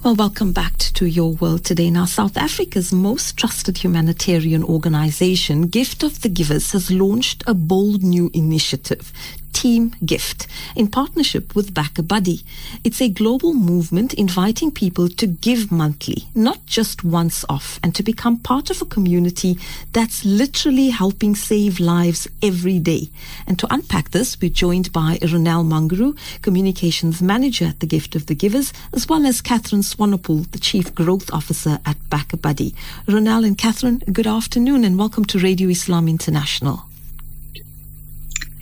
Well, welcome back to Your World Today. Now, South Africa's most trusted humanitarian organization, Gift of the Givers, has launched a bold new initiative, TEAMGIFT, in partnership with Back a Buddy. It's a global movement inviting people to give monthly, not just once off, and to become part of a community that's literally helping save lives every day. And to unpack this, we're joined by Ronelle Manguru, Communications Manager at the Gift of the Givers, as well as Catherine Swanepoel, the Chief Growth Officer at Back a Buddy. Ronelle and Catherine, good afternoon and welcome to Radio Islam International.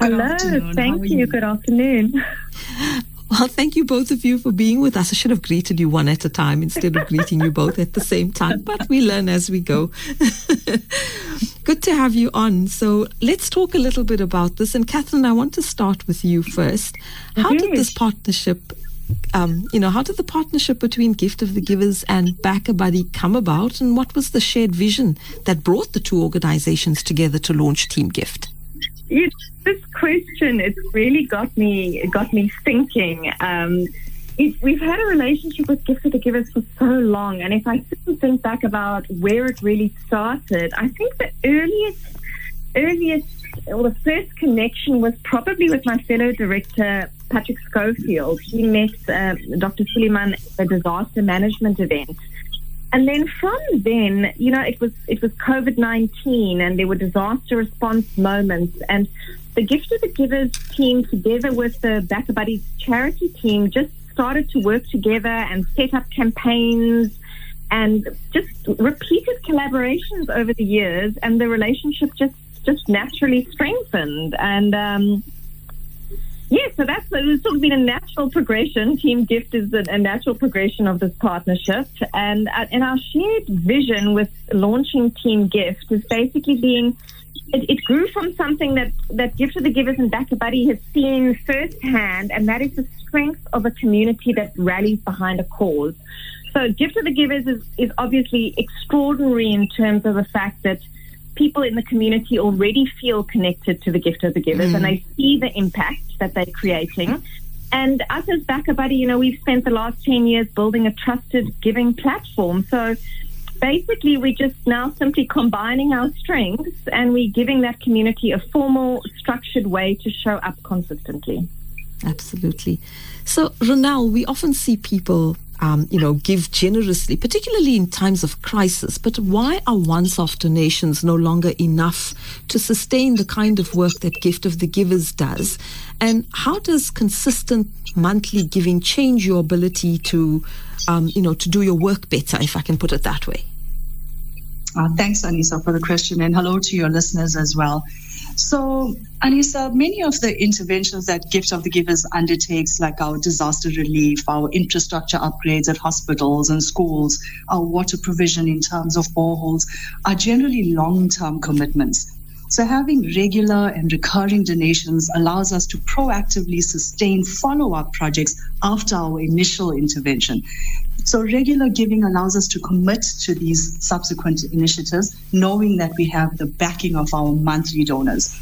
Hello, thank you. Good afternoon. Well, thank you both of you for being with us. I should have greeted you one at a time instead of greeting you both at the same time, but we learn as we go. Good to have you on. So let's talk a little bit about this. And Catherine, I want to start with you first. How did this partnership, how did the partnership between Gift of the Givers and Back a Buddy come about? And what was the shared vision that brought the two organizations together to launch TEAMGIFT? This question, it's really got me thinking. We've had a relationship with Gift of the Givers for so long, and if I sit and think back about where it really started, I think the the first connection was probably with my fellow director, Patrick Schofield. He met Dr. Suleiman at a disaster management event. And then from then, it was COVID-19 and there were disaster response moments, and the Gift of the Givers team, together with the Back a Buddy charity team, just started to work together and set up campaigns and just repeated collaborations over the years, and the relationship just naturally strengthened. And so it's sort of been a natural progression. TEAMGIFT is a natural progression of this partnership. And our shared vision with launching TEAMGIFT is basically it grew from something that Gift of the Givers and Back a Buddy has seen firsthand, and that is the strength of a community that rallies behind a cause. So Gift of the Givers is obviously extraordinary in terms of the fact that people in the community already feel connected to the Gift of the Givers, and they see the impact that they're creating. And us as Back a Buddy, we've spent the last 10 years building a trusted giving platform. So basically, we're just now simply combining our strengths, and we're giving that community a formal, structured way to show up consistently. Absolutely. So, Ronelle, we often see people give generously, particularly in times of crisis. But why are once-off donations no longer enough to sustain the kind of work that Gift of the Givers does? And how does consistent monthly giving change your ability to do your work better, if I can put it that way? Thanks, Anissa, for the question, and hello to your listeners as well. So, Anissa, many of the interventions that Gift of the Givers undertakes, like our disaster relief, our infrastructure upgrades at hospitals and schools, our water provision in terms of boreholes, are generally long-term commitments. So having regular and recurring donations allows us to proactively sustain follow-up projects after our initial intervention. So regular giving allows us to commit to these subsequent initiatives, knowing that we have the backing of our monthly donors.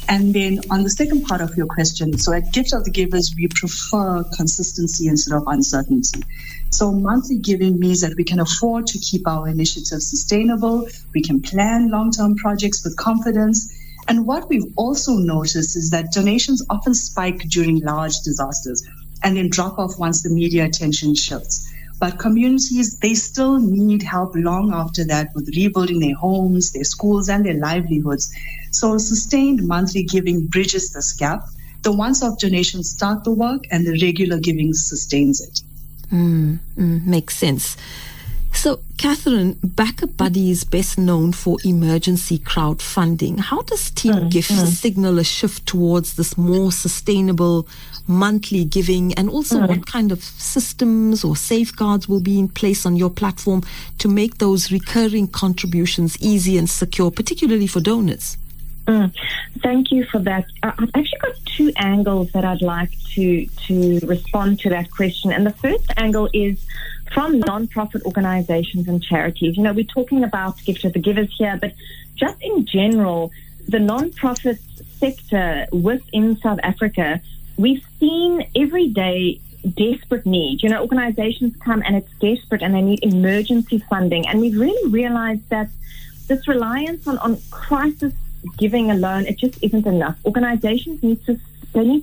And then on the second part of your question, so at Gift of the Givers, we prefer consistency instead of uncertainty. So monthly giving means that we can afford to keep our initiatives sustainable, we can plan long-term projects with confidence. And what we've also noticed is that donations often spike during large disasters and then drop off once the media attention shifts. But communities, they still need help long after that with rebuilding their homes, their schools, and their livelihoods. So sustained monthly giving bridges this gap. The once-off donations start the work, and the regular giving sustains it. Makes sense. So, Catherine, Back a Buddy is best known for emergency crowdfunding. How does TEAMGIFT signal a shift towards this more sustainable monthly giving, and also what kind of systems or safeguards will be in place on your platform to make those recurring contributions easy and secure, particularly for donors? Thank you for that. I've actually got two angles that I'd like to respond to that question. And the first angle is from non-profit organizations and charities. We're talking about Gift of the Givers here, but just in general, the non-profit sector within South Africa, we've seen every day desperate need. Organizations come and it's desperate and they need emergency funding. And we've really realized that this reliance on crisis giving alone, it just isn't enough. Organizations need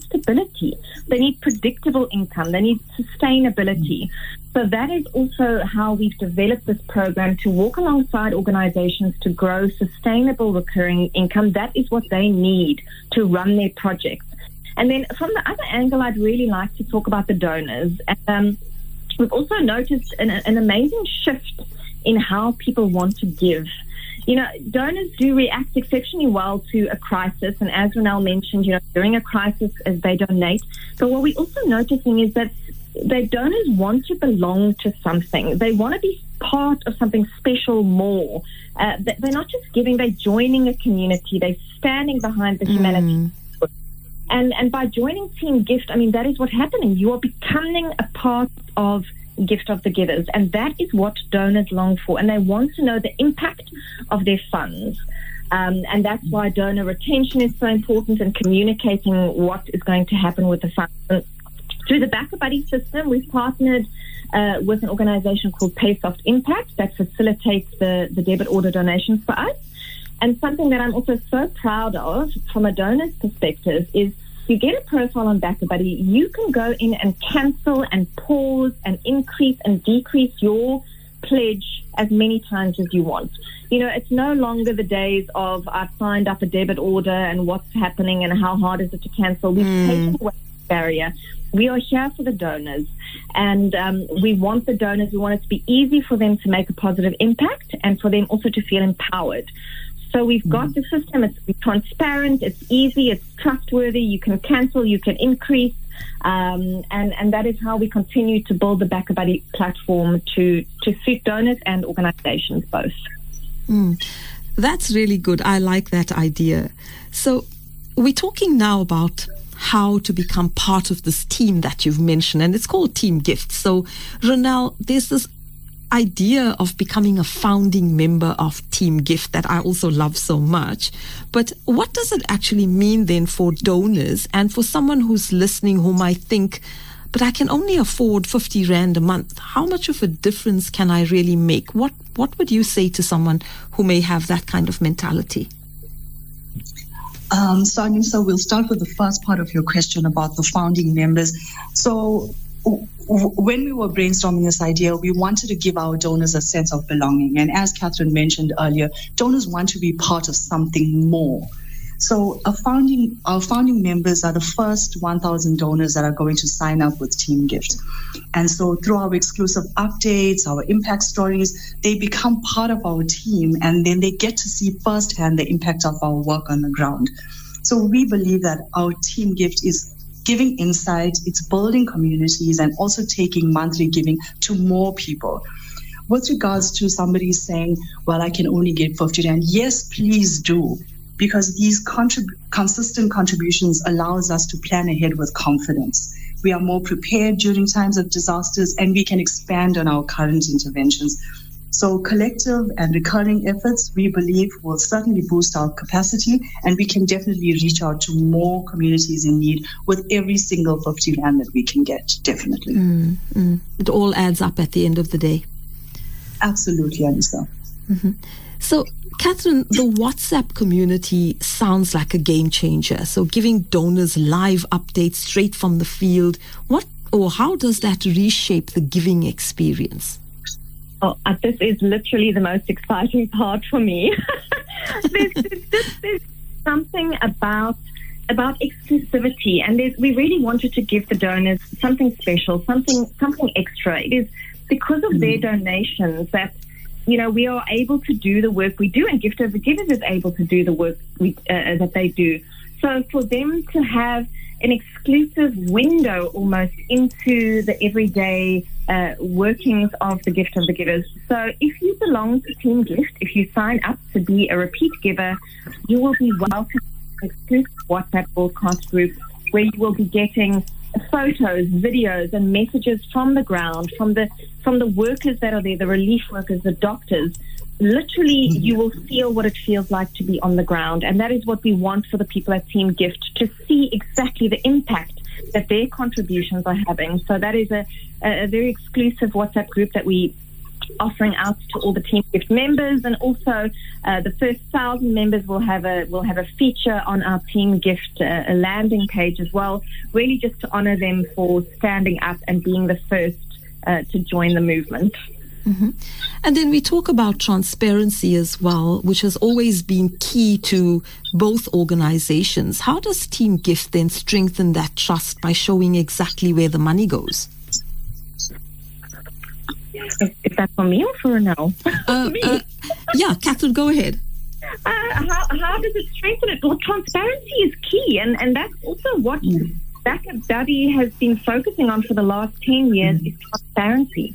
stability. They need predictable income. They need sustainability. So that is also how we've developed this program, to walk alongside organizations to grow sustainable recurring income. That is what they need to run their projects. And then from the other angle, I'd really like to talk about the donors. We've also noticed an amazing shift in how people want to give. Donors do react exceptionally well to a crisis, and as Ronelle mentioned, during a crisis, as they donate. But what we're also noticing is that the donors want to belong to something. They want to be part of something special more. They're not just giving, they're joining a community. They're standing behind the humanity. And by joining Team Gift, that is what's happening. You are becoming a part of Gift of the Givers, and that is what donors long for, and they want to know the impact of their funds. And that's why donor retention is so important, and communicating what is going to happen with the funds. And through the Backer Buddy system, we've partnered with an organization called PaySoft Impact that facilitates the debit order donations for us. And something that I'm also so proud of from a donor's perspective is, you get a profile on Backer Buddy, you can go in and cancel and pause and increase and decrease your pledge as many times as you want. It's no longer the days of I've signed up a debit order and what's happening and how hard is it to cancel. We've taken away the barrier. We are here for the donors, and we want the donors, we want it to be easy for them to make a positive impact and for them also to feel empowered. So we've got the system, it's transparent, it's easy, it's trustworthy, you can cancel, you can increase, and that is how we continue to build the Backer Buddy platform to suit donors and organizations both. That's really good. I like that idea. So we're talking now about how to become part of this team that you've mentioned, and it's called TEAMGIFT. So Ronelle, there's this idea of becoming a founding member of TEAMGIFT that I also love so much. But what does it actually mean then for donors and for someone who's listening who might think, but I can only afford 50 Rand a month. How much of a difference can I really make? What would you say to someone who may have that kind of mentality? So Anissa, we'll start with the first part of your question about the founding members. So when we were brainstorming this idea, we wanted to give our donors a sense of belonging. And as Catherine mentioned earlier, donors want to be part of something more. So our founding members are the first 1,000 donors that are going to sign up with TEAMGIFT. And so through our exclusive updates, our impact stories, they become part of our team, and then they get to see firsthand the impact of our work on the ground. So we believe that our TEAMGIFT is giving insight, it's building communities, and also taking monthly giving to more people. With regards to somebody saying, well, I can only give 50 Rand, yes, please do, because these consistent contributions allows us to plan ahead with confidence. We are more prepared during times of disasters, and we can expand on our current interventions. So collective and recurring efforts, we believe, will certainly boost our capacity, and we can definitely reach out to more communities in need with every single 50 Rand that we can get, definitely. It all adds up at the end of the day. Absolutely, Anissa. So, Catherine, the WhatsApp community sounds like a game changer. So giving donors live updates straight from the field, how does that reshape the giving experience? Oh, this is literally the most exciting part for me. there's something about exclusivity, and we really wanted to give the donors something special, something extra. It is because of their donations that we are able to do the work we do, and Gift of the Givers is able to do the work that they do. So for them to have an exclusive window almost into the everyday workings of the Gift of the Givers. So if you belong to TEAMGIFT, if you sign up to be a repeat giver, you will be welcome to an exclusive WhatsApp broadcast group where you will be getting photos, videos, and messages from the ground, from the workers that are there, the relief workers, the doctors. Literally, you will feel what it feels like to be on the ground, and that is what we want for the people at TEAMGIFT, to see exactly the impact that their contributions are having. So that is a very exclusive WhatsApp group that we offering out to all the TEAMGIFT members, and also the first 1,000 members will have a feature on our TEAMGIFT landing page as well, really just to honor them for standing up and being the first to join the movement. Mm-hmm. And then we talk about transparency as well, which has always been key to both organizations. How does TEAMGIFT then strengthen that trust by showing exactly where the money goes? Is that for me or for Ronelle? Yeah, Catherine, go ahead. How does it strengthen it? Well, transparency is key, and that's also what BackaBuddy has been focusing on for the last 10 years is transparency.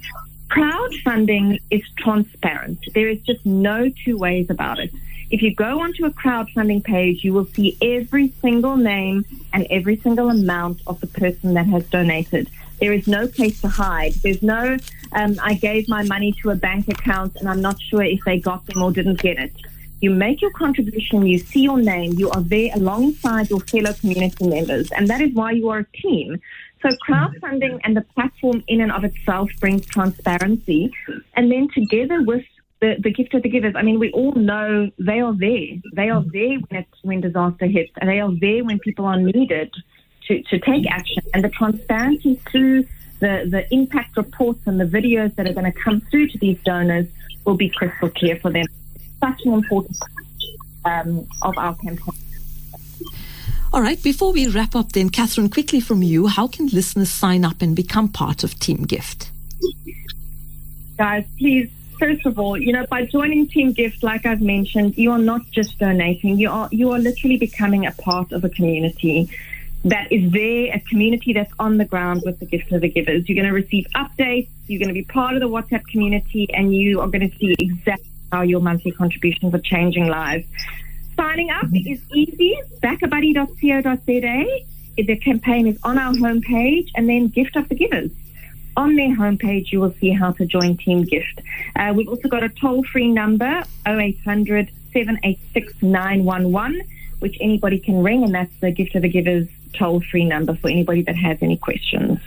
Crowdfunding is transparent. There is just no two ways about it. If you go onto a crowdfunding page, you will see every single name and every single amount of the person that has donated. There is no place to hide. There's no, I gave my money to a bank account and I'm not sure if they got them or didn't get it. You make your contribution, you see your name, you are there alongside your fellow community members, and that is why you are a team. So crowdfunding and the platform in and of itself brings transparency. And then together with the gift of the givers, I mean, we all know they are there. They are there when disaster hits, and they are there when people are needed to take action. And the transparency through the impact reports and the videos that are going to come through to these donors will be crystal clear for them. Such an important part of our campaign. All right, before we wrap up then, Catherine, quickly from you, how can listeners sign up and become part of TEAMGIFT? Guys, please, first of all, by joining TEAMGIFT, like I've mentioned, you are not just donating, you are literally becoming a part of a community that is there, a community that's on the ground with the gift of the givers. You're going to receive updates, you're going to be part of the WhatsApp community, and you are going to see exactly how your monthly contributions are changing lives. Signing up is easy, backabuddy.co.za. The campaign is on our homepage, and then Gift of the Givers. On their homepage, you will see how to join TEAMGIFT. We've also got a toll-free number, 0800 786 911, which anybody can ring, and that's the Gift of the Givers toll-free number for anybody that has any questions.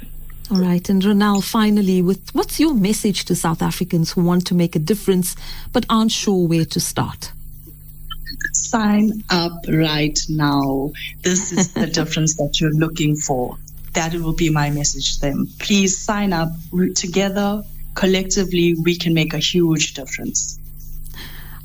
All right, and Ronelle, finally, what's your message to South Africans who want to make a difference but aren't sure where to start? Sign up right now. This is the difference that you're looking for. That will be my message to them. Please sign up. Together, collectively, we can make a huge difference.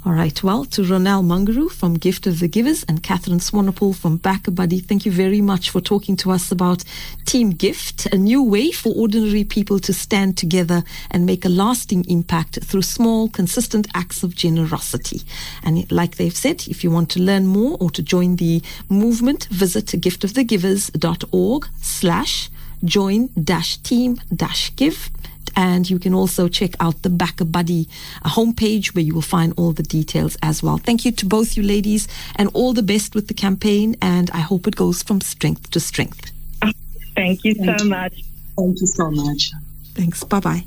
All right, well, to Ronelle Mungaru from Gift of the Givers and Catherine Swanepoel from BackaBuddy, thank you very much for talking to us about TEAMGIFT, a new way for ordinary people to stand together and make a lasting impact through small, consistent acts of generosity. And like they've said, if you want to learn more or to join the movement, visit giftofthegivers.org/join-team-give. And you can also check out the BackaBuddy homepage where you will find all the details as well. Thank you to both you ladies and all the best with the campaign, and I hope it goes from strength to strength. Thank you so much. Thank you so much. Thanks. Bye-bye.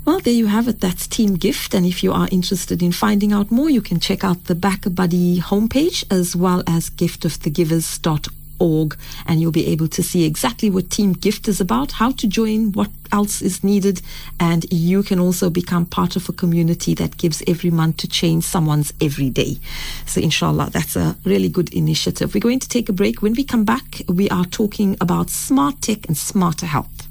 Well, there you have it. That's TEAMGIFT. And if you are interested in finding out more, you can check out the BackaBuddy homepage as well as giftofthegivers.org. And you'll be able to see exactly what TEAMGIFT is about, how to join, what else is needed, and you can also become part of a community that gives every month to change someone's every day. So inshallah, that's a really good initiative. We're going to take a break. When we come back, we are talking about smart tech and smarter health.